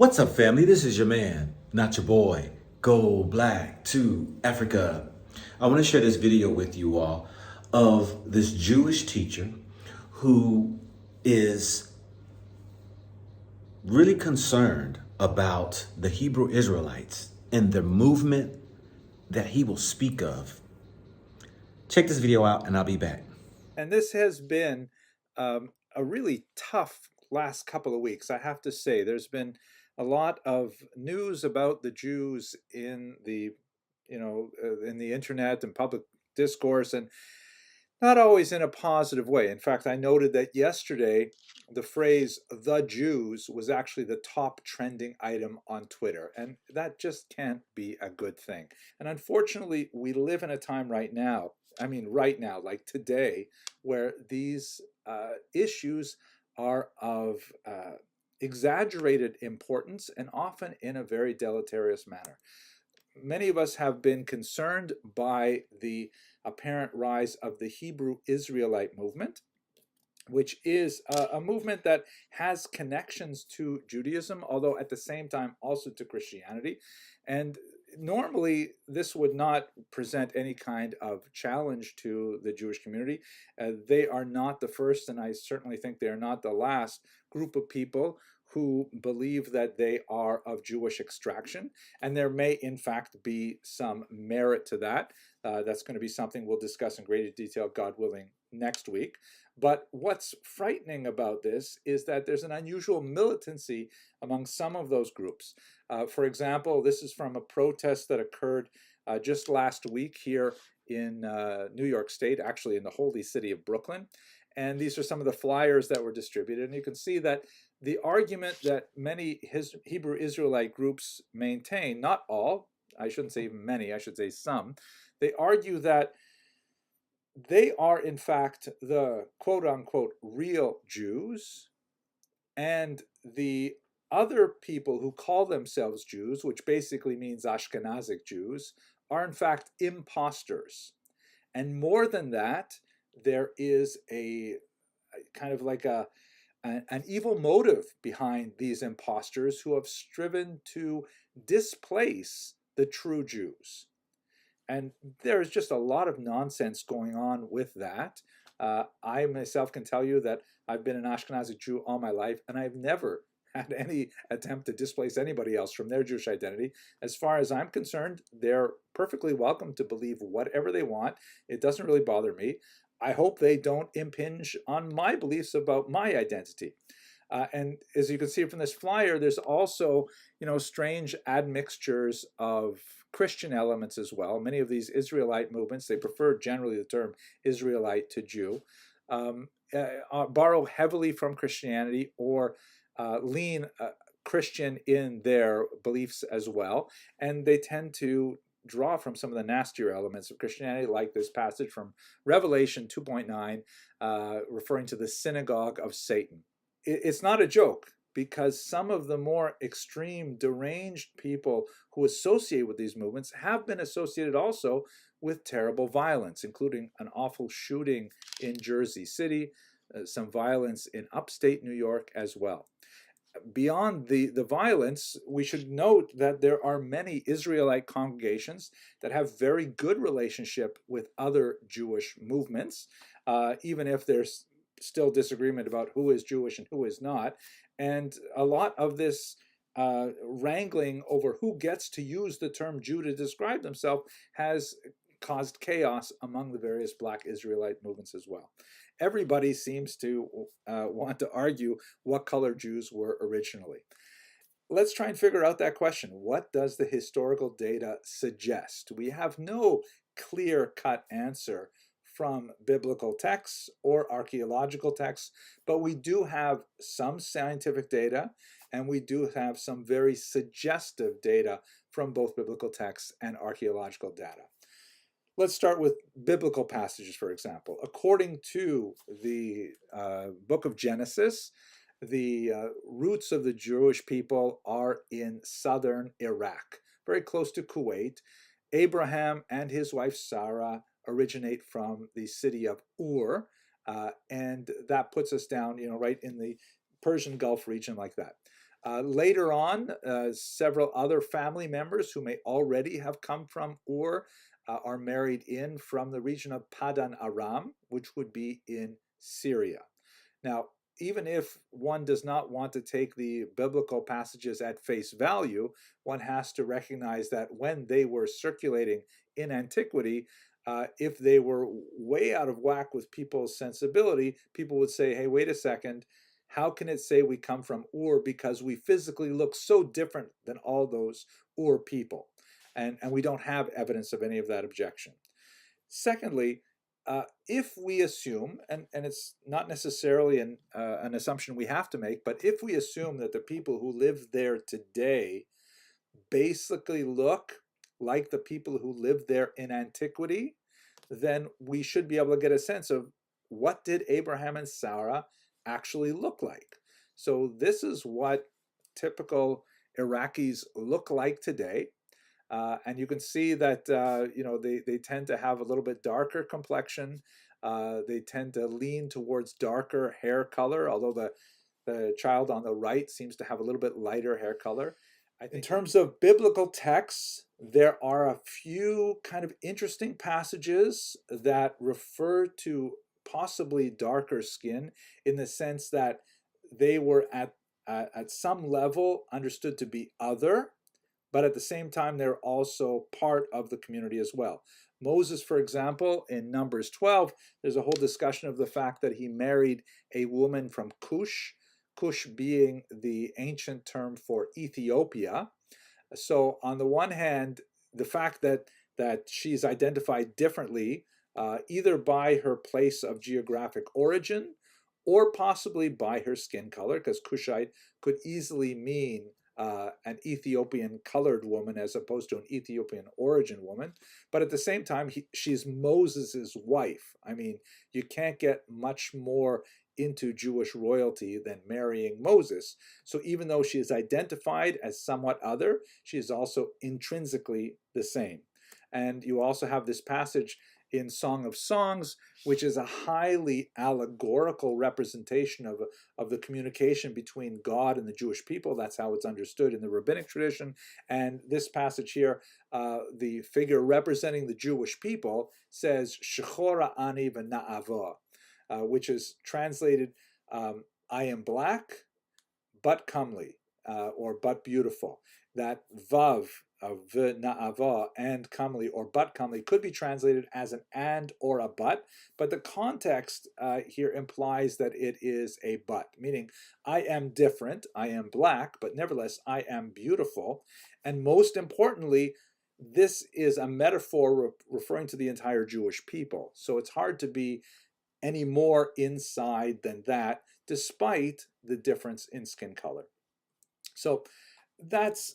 What's up, family? This is your man, not your boy, Go Black to Africa. I want to share this video with you all of this Jewish teacher who is really concerned about the Hebrew Israelites and the movement that he will speak of. Check this video out and I'll be back. And this has been a really tough last couple of weeks, I have to say. There's been a lot of news about the Jews in in the internet and public discourse, and not always in a positive way. In fact, I noted that yesterday the phrase "the Jews" was actually the top trending item on Twitter, and that just can't be a good thing. And unfortunately, we live in a time right now, right now, like today, where these issues are of exaggerated importance and often in a very deleterious manner. Many of us have been concerned by the apparent rise of the Hebrew Israelite movement, which is a movement that has connections to Judaism, although at the same time also to Christianity. And normally, this would not present any kind of challenge to the Jewish community. They are not the first, and I certainly think they are not the last group of people who believe that they are of Jewish extraction, and there may in fact be some merit to that. That's going to be something we'll discuss in greater detail, God willing, next week. But what's frightening about this is that there's an unusual militancy among some of those groups. For example, this is from a protest that occurred just last week here in New York State, actually in the holy city of Brooklyn. And these are some of the flyers that were distributed. And you can see that the argument that many Hebrew Israelite groups maintain, not all, I shouldn't say many, I should say some, they argue that they are in fact the quote unquote real Jews, and the other people who call themselves Jews, which basically means Ashkenazic Jews, are in fact imposters. And more than that, there is a kind of like an evil motive behind these imposters who have striven to displace the true Jews. And there's just a lot of nonsense going on with that. I myself can tell you that I've been an Ashkenazi Jew all my life, and I've never had any attempt to displace anybody else from their Jewish identity. As far as I'm concerned, they're perfectly welcome to believe whatever they want. It doesn't really bother me. I hope they don't impinge on my beliefs about my identity. And as you can see from this flyer, there's also, strange admixtures of Christian elements as well. Many of these Israelite movements, they prefer generally the term Israelite to Jew, borrow heavily from Christianity or lean Christian in their beliefs as well. And they tend to draw from some of the nastier elements of Christianity, like this passage from Revelation 2.9, referring to the synagogue of Satan. It's not a joke, because some of the more extreme, deranged people who associate with these movements have been associated also with terrible violence, including an awful shooting in Jersey City, some violence in upstate New York as well. Beyond the violence, we should note that there are many Israelite congregations that have very good relationship with other Jewish movements, even if there's still disagreement about who is Jewish and who is not. And a lot of this wrangling over who gets to use the term Jew to describe themselves has caused chaos among the various Black Israelite movements as well. Everybody seems to want to argue what color Jews were originally. Let's try and figure out that question. What does the historical data suggest? We have no clear-cut answer from biblical texts or archaeological texts, but we do have some scientific data, and we do have some very suggestive data from both biblical texts and archaeological data. Let's start with biblical passages, for example. According to the book of Genesis, the roots of the Jewish people are in southern Iraq, very close to Kuwait. Abraham and his wife Sarah originate from the city of Ur, and that puts us down, right in the Persian Gulf region like that. Later on, several other family members who may already have come from Ur are married in from the region of Padan Aram, which would be in Syria. Now, even if one does not want to take the biblical passages at face value, one has to recognize that when they were circulating in antiquity, if they were way out of whack with people's sensibility, people would say, hey, wait a second, how can it say we come from Ur because we physically look so different than all those Ur people? And we don't have evidence of any of that objection. Secondly, if we assume, and it's not necessarily an assumption we have to make, but if we assume that the people who live there today basically look like the people who lived there in antiquity, then we should be able to get a sense of what did Abraham and Sarah actually look like. So this is what typical Iraqis look like today. And you can see that they tend to have a little bit darker complexion. They tend to lean towards darker hair color, although the child on the right seems to have a little bit lighter hair color. In terms of biblical texts, there are a few kind of interesting passages that refer to possibly darker skin in the sense that they were at some level understood to be other, but at the same time, they're also part of the community as well. Moses, for example, in Numbers 12, there's a whole discussion of the fact that he married a woman from Cush, Cush being the ancient term for Ethiopia. So on the one hand, the fact that she's identified differently, either by her place of geographic origin or possibly by her skin color, because Cushite could easily mean an Ethiopian colored woman as opposed to an Ethiopian origin woman. But at the same time, she's Moses's wife. I mean, you can't get much more into Jewish royalty than marrying Moses. So even though she is identified as somewhat other, she is also intrinsically the same. And you also have this passage in Song of Songs, which is a highly allegorical representation of the communication between God and the Jewish people. That's how it's understood in the rabbinic tradition. And this passage here, the figure representing the Jewish people says, Shechora ani v'na'ava, which is translated, I am black, but comely, or but beautiful. That vav, v'na'ava, and comely, or but comely, could be translated as an and or a but the context here implies that it is a but, meaning I am different, I am black, but nevertheless I am beautiful. And most importantly, this is a metaphor referring to the entire Jewish people. So it's hard to be any more inside than that, despite the difference in skin color. So that's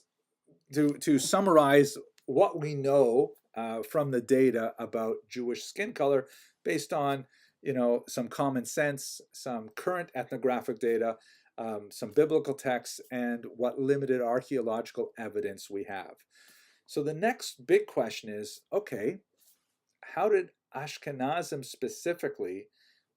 to summarize what we know from the data about Jewish skin color based on some common sense, some current ethnographic data, some biblical texts, and what limited archaeological evidence we have. So the next big question is, okay, how did Ashkenazim specifically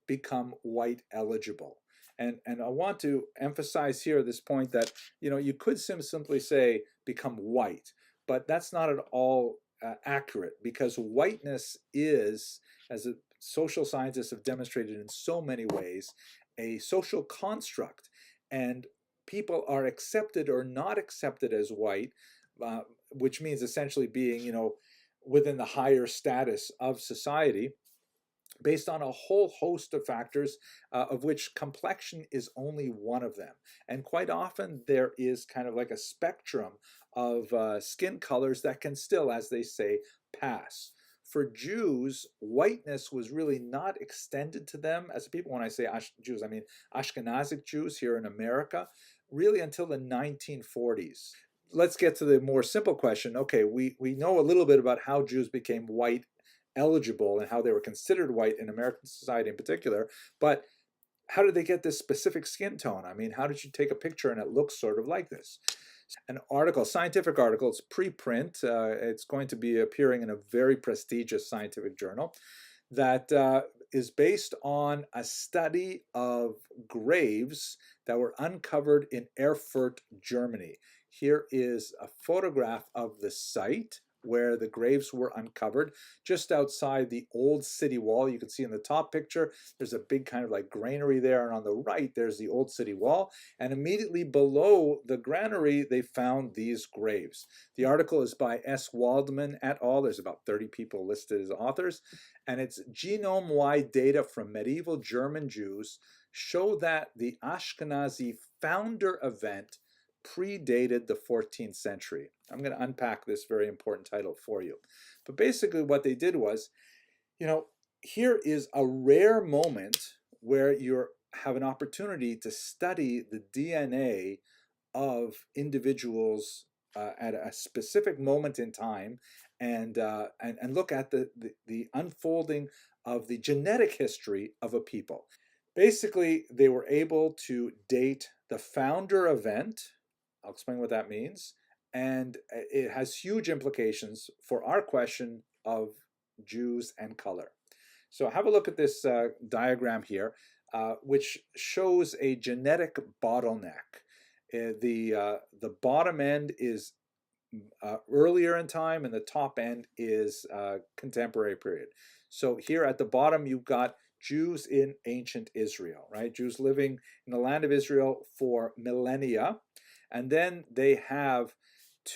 become white eligible? And I want to emphasize here this point that you could simply say become white, but that's not at all accurate, because whiteness is, as social scientists have demonstrated in so many ways, a social construct, and people are accepted or not accepted as white, which means essentially being within the higher status of society, based on a whole host of factors, of which complexion is only one of them. And quite often there is kind of like a spectrum of skin colors that can still, as they say, pass. For Jews, whiteness was really not extended to them as people. When I say Jews, I mean Ashkenazic Jews here in America, really until the 1940s. Let's get to the more simple question. Okay, we know a little bit about how Jews became white eligible and how they were considered white in American society in particular, but how did they get this specific skin tone? I mean, how did you take a picture and it looks sort of like this? An article, scientific article, it's preprint, it's going to be appearing in a very prestigious scientific journal, that is based on a study of graves that were uncovered in Erfurt, Germany. Here is a photograph of the site where the graves were uncovered, just outside the old city wall. You can see in the top picture, there's a big kind of like granary there, and on the right, there's the old city wall. And immediately below the granary, they found these graves. The article is by S. Waldman et al. There's about 30 people listed as authors, and it's genome-wide data from medieval German Jews show that the Ashkenazi founder event predated the 14th century. I'm going to unpack this very important title for you. But basically what they did was, here is a rare moment where you have an opportunity to study the DNA of individuals at a specific moment in time, and look at the unfolding of the genetic history of a people. Basically, they were able to date the founder event. I'll explain what that means. And it has huge implications for our question of Jews and color. So have a look at this diagram here, which shows a genetic bottleneck. The bottom end is earlier in time, and the top end is contemporary period. So here at the bottom, you've got Jews in ancient Israel, right? Jews living in the land of Israel for millennia. And then they have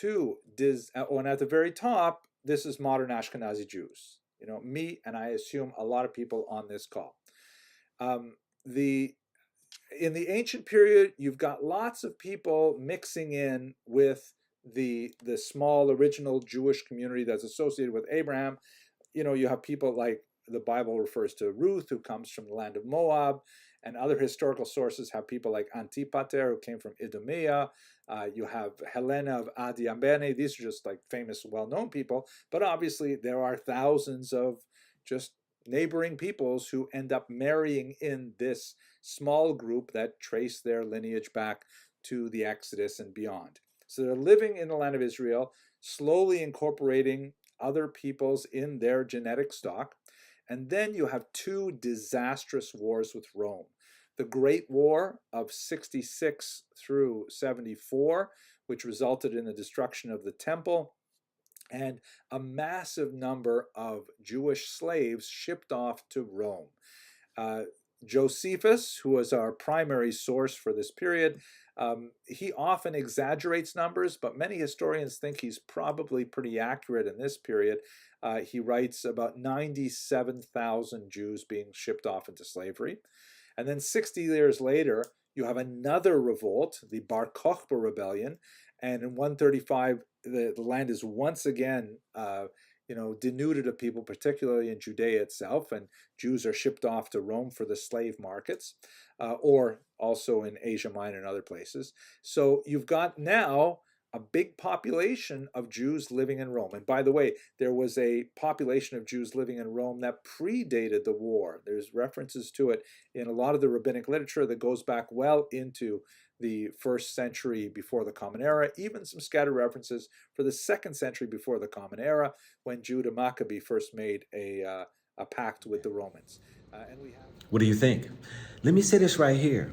and at the very top, this is modern Ashkenazi Jews. Me, and I assume a lot of people on this call. In the ancient period, you've got lots of people mixing in with the small original Jewish community that's associated with Abraham. You have people like the Bible refers to Ruth, who comes from the land of Moab, and other historical sources have people like Antipater, who came from Idumea. You have Helena of Adiambene. These are just like famous, well-known people. But obviously, there are thousands of just neighboring peoples who end up marrying in this small group that trace their lineage back to the Exodus and beyond. So they're living in the land of Israel, slowly incorporating other peoples in their genetic stock. And then you have two disastrous wars with Rome. The Great War of 66 through 74, which resulted in the destruction of the temple, and a massive number of Jewish slaves shipped off to Rome. Josephus, who was our primary source for this period, he often exaggerates numbers, but many historians think he's probably pretty accurate in this period. He writes about 97,000 Jews being shipped off into slavery. And then 60 years later, you have another revolt, the Bar Kokhba rebellion, and in 135, the land is once again denuded of people, particularly in Judea itself, and Jews are shipped off to Rome for the slave markets, or also in Asia Minor and other places. So you've got now a big population of Jews living in Rome. And by the way, there was a population of Jews living in Rome that predated the war. There's references to it in a lot of the rabbinic literature that goes back well into the 1st century before the Common Era, even some scattered references for the 2nd century before the Common Era, when Judah Maccabee first made a pact with the Romans. What do you think? Let me say this right here.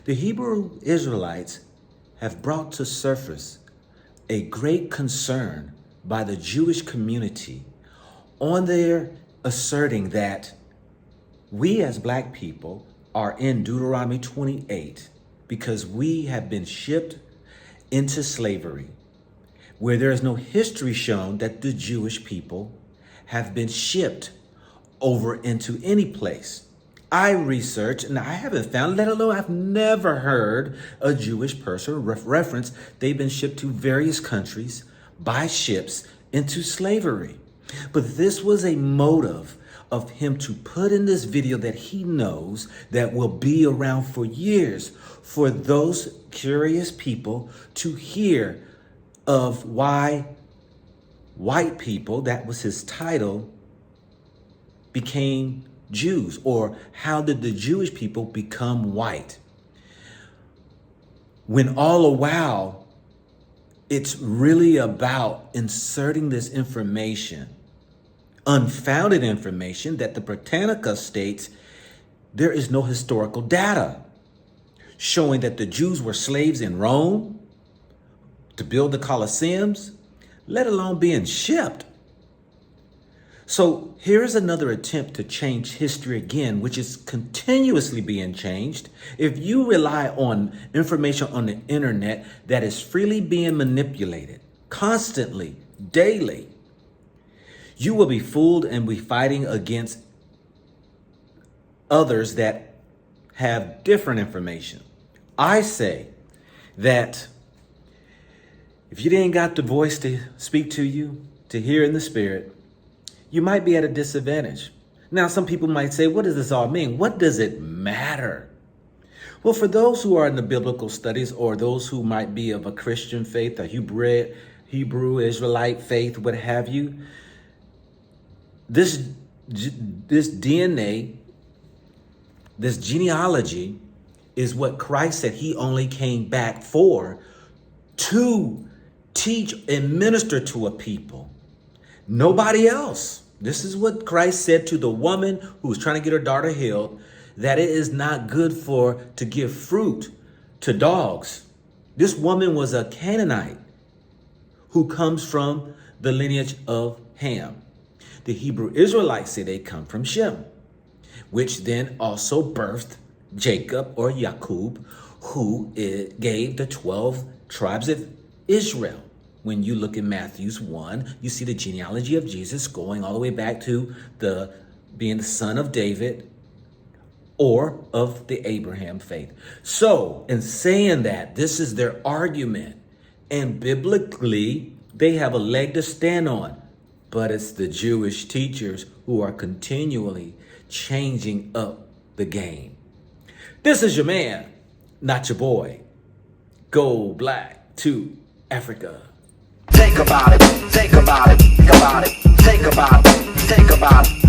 The Hebrew Israelites have brought to surface a great concern by the Jewish community on their asserting that we as black people are in Deuteronomy 28 because we have been shipped into slavery, where there is no history shown that the Jewish people have been shipped over into any place. I researched, and I haven't found, let alone I've never heard a Jewish person reference they've been shipped to various countries by ships into slavery. But this was a motive of him to put in this video that he knows that will be around for years for those curious people to hear of why white people, that was his title, became Jews, or how did the Jewish people become white? When all the while, it's really about inserting this information unfounded information that the Britannica states there is no historical data showing that the Jews were slaves in Rome to build the Colosseums, let alone being shipped. So here's another attempt to change history again, which is continuously being changed. If you rely on information on the internet that is freely being manipulated constantly, daily, you will be fooled and be fighting against others that have different information. I say that if you didn't got the voice to speak to you, to hear in the spirit, you might be at a disadvantage. Now, some people might say, what does this all mean? What does it matter? Well, for those who are in the biblical studies or those who might be of a Christian faith, a Hebrew Israelite faith, what have you, this DNA, this genealogy is what Christ said he only came back for, to teach and minister to a people. Nobody else. This is what Christ said to the woman who was trying to get her daughter healed, that it is not good to give fruit to dogs. This woman was a Canaanite who comes from the lineage of Ham. The Hebrew Israelites say they come from Shem, which then also birthed Jacob or Jacob, who gave the 12 tribes of Israel. When you look at Matthew's 1, you see the genealogy of Jesus going all the way back to being the son of David or of the Abraham faith. So in saying that, this is their argument. And biblically, they have a leg to stand on. But it's the Jewish teachers who are continually changing up the game. This is your man, not your boy. Go black to Africa. Think about it, think about it, think about it, think about it, think about it.